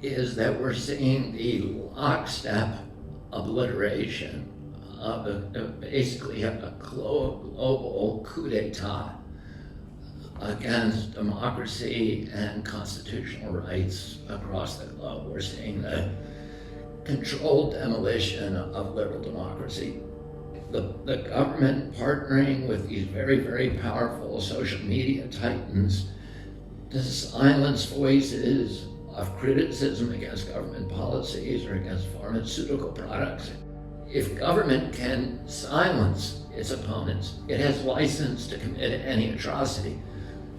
is that we're seeing the lockstep obliteration of basically a global coup d'etat against democracy and constitutional rights across the globe. We're seeing the controlled demolition of liberal democracy. The government partnering with these very, very powerful social media titans to silence voices of criticism against government policies or against pharmaceutical products. If government can silence its opponents, it has license to commit any atrocity.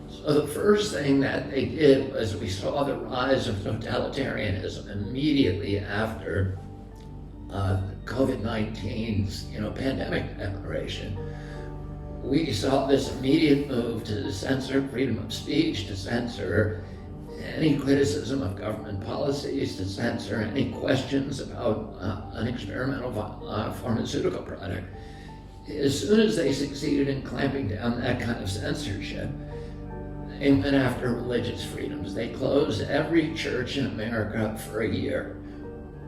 So the first thing that they did was we saw the rise of totalitarianism immediately after COVID-19's pandemic declaration. We saw this immediate move to censor freedom of speech, to censor any criticism of government policies, to censor any questions about an experimental pharmaceutical product. As soon as they succeeded in clamping down that kind of censorship, they went after religious freedoms. They closed every church in America for a year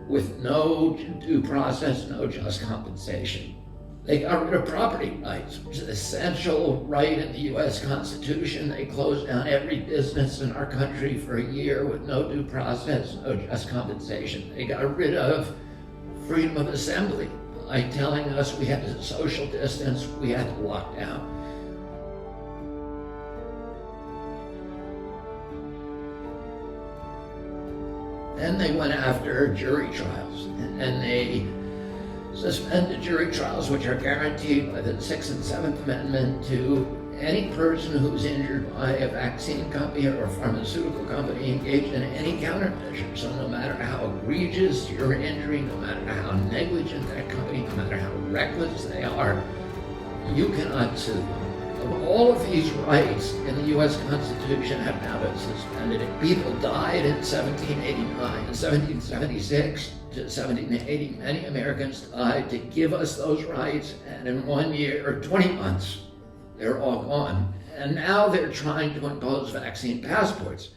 with no due process, no just compensation. They got rid of property rights, which is an essential right in the U.S. Constitution. They closed down every business in our country for a year with no due process, no just compensation. They got rid of freedom of assembly by telling us we had to social distance, we had to lock down. Then they went after jury trials, and they suspended jury trials, which are guaranteed by the 6th and 7th Amendment to any person who's injured by a vaccine company or a pharmaceutical company engaged in any countermeasure. So no matter how egregious your injury, no matter how negligent that company, no matter how reckless they are, you cannot sue them. All of these rights in the U.S. Constitution have now been suspended. People died in 1789, in 1776 to 1780. Many Americans died to give us those rights, and in 1 year or 20 months, they're all gone. And now they're trying to impose vaccine passports.